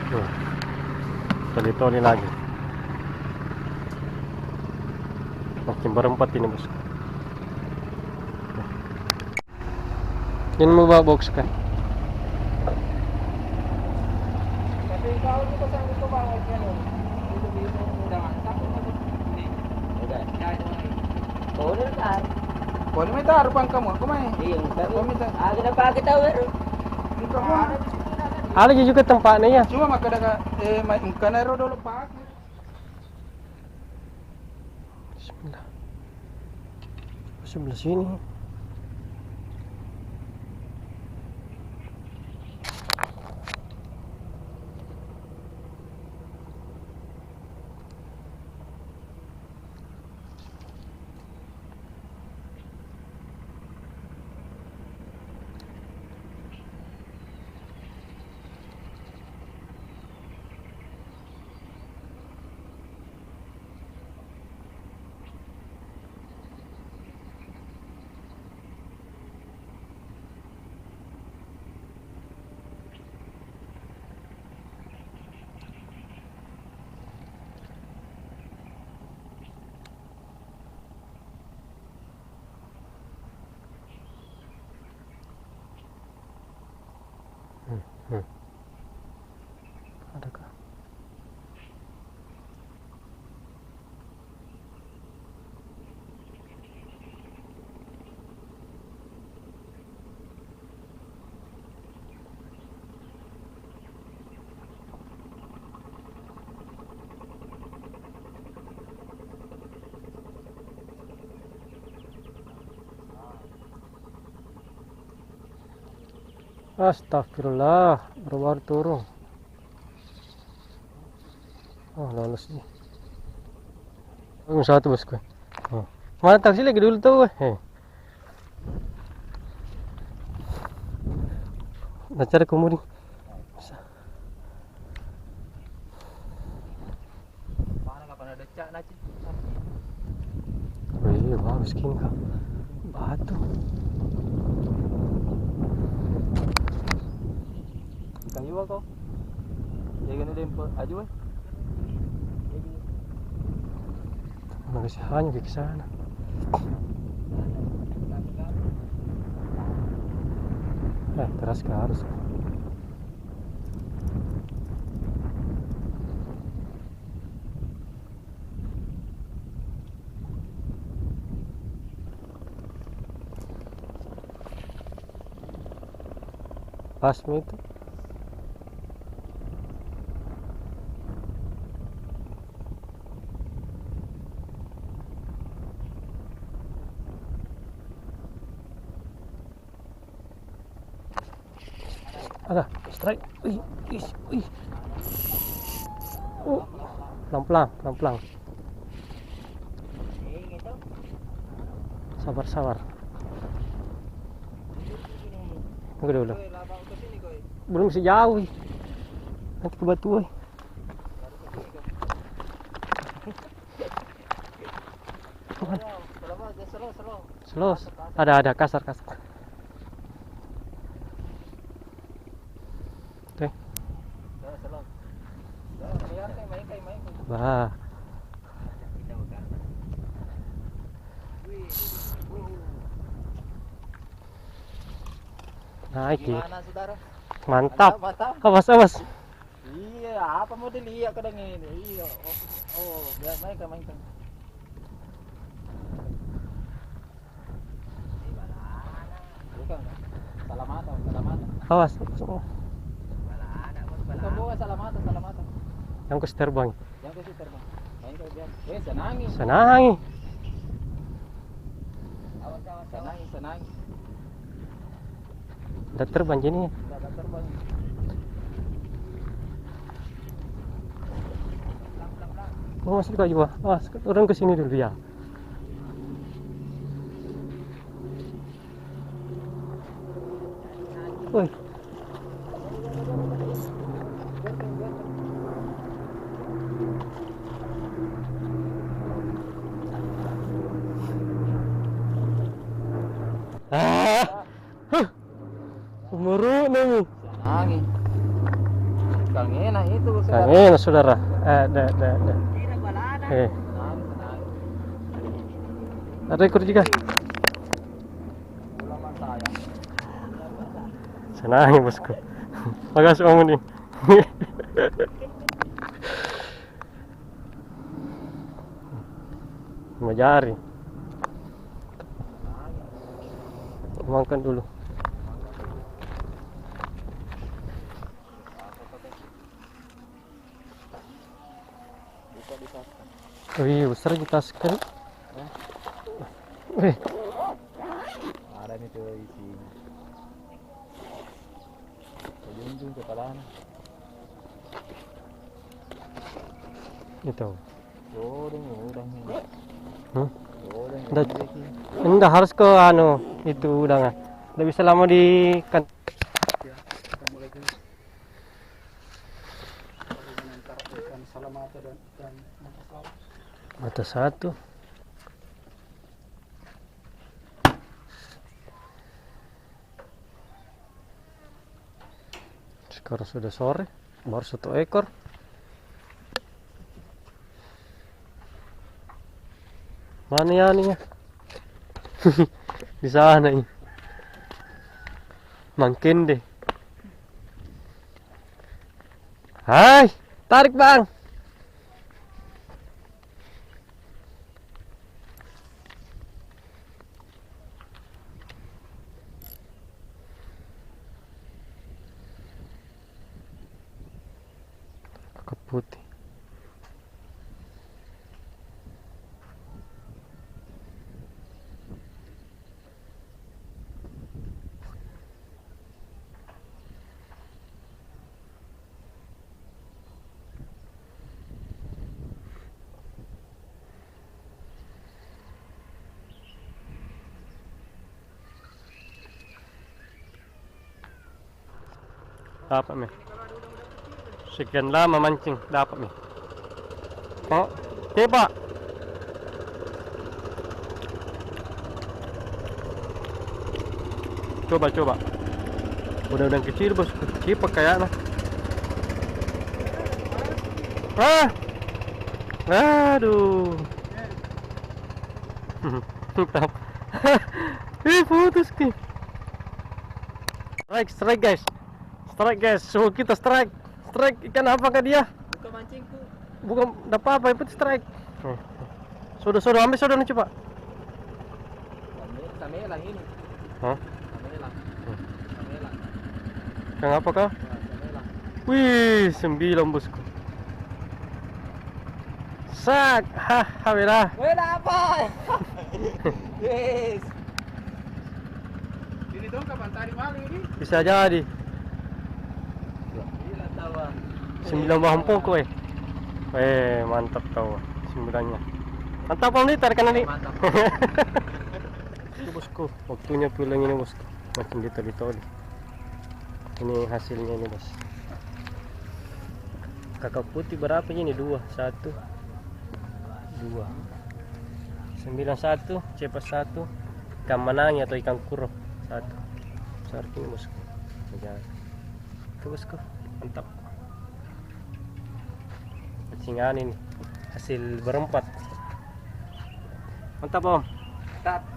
Tuh, toli-toli lagi. Makin berempat ini bos. Ini mau bawa box kan? Tapi kalau kita sanggup ke bawah itu udah mantap ini. Udah. Udah kan. Kau ni taruh pangkamu, aku main. Iya, Kau minta. kita pakai tahu baru. Ada juga tempatnya ya. Cuma maka ada main kanero dulu pakai. Bismillah. Sebelah sini. Adakah? Astagfirullah, baru turun. Oh, lolos nih. Satu bosku. Oh. Mana taksi lagi dulu tuh? Nah, cara kemudian. Mana kapan ada cak nanti? Oh iya, bagus kini kak. Batu. Kayu kau. Jangan ada yang aju eh. Masih hanya ke sana. Teras ke arus. Pasmi itu. Ada strike. Wih, wih, wih. Pelan-pelan, pelan-pelan. Sabar-sabar. Tunggu dulu. Belum bisa jauh. Nanti ke batu. Slow. Ada kasar. Oke. Bah. Naik ya. Gimana saudara? Mantap. Mantap. Awas. Iya, apa mau dilihat kadang ini? Iya. Oh, biar mainkan. Bukan. Salamata. Awas. Bukan salamata. Yang kus terbang. Yang kau terbang. Mainkan biar. Senangi. Senangi. Udah terbang gini. Udah terbang. Oh, masih kok juga. Turun ke sini dulu ya. Woi. Umuru nih. Senangi. Kang enak itu. Kang enak saudara. Ada. Ada ekor juga. Ulama saya. Senang ya bosku. Makasih om ini. Majari. Makan dulu. Wih, besar kita sekali. Wih, Ada nih tuh isinya. Junjung kepalanya. itu. Udah. Hmm? Udah. Enggak harus ke itu udah nggak. Nggak bisa lama di kan. Kita mulai dulu. Mengantar ikan salamata dan ikan mata saus. Mata satu. Sekarang sudah sore, baru 1 ekor. Mana ya nih? Di sana ini. Makin deh. Hai, tarik bang. Kakap putih. Dapat mi. Sekian lama mancing, dapat mi. Oh, coba. Coba. Udah kecil bos, cipak kayaknya. Aduh. Mantap. Putus ki. Strike guys. Suhu kita strike ikan apa kah dia? Bukan mancingku. Bukan dapat apa itu strike. Sudah ambil sudah nih coba. Samelang ini. Hah? Samelang. Kang apa kah? Samelang. Wih, 9 bosku. Sak, hahaha. Weh, apa? Yes. Ini dong kapan tadi malam ini? Bisa jadi. Gila tawa. 9 bahan pokok mantap tahu 9-nya. Mantap om liter kan ini. Mantap. Itu bosku, waktunya pulang ini bosku. Makin ditoli. Ini hasilnya ini bos. Kakap putih berapa ini? 2, 1, 2, 91, cepat 1, ikan manangi atau ikan kuro 1. Besar ini bosku. Itu bosku, mantap. Pancingan ini hasil berempat. Mantap om. Mantap.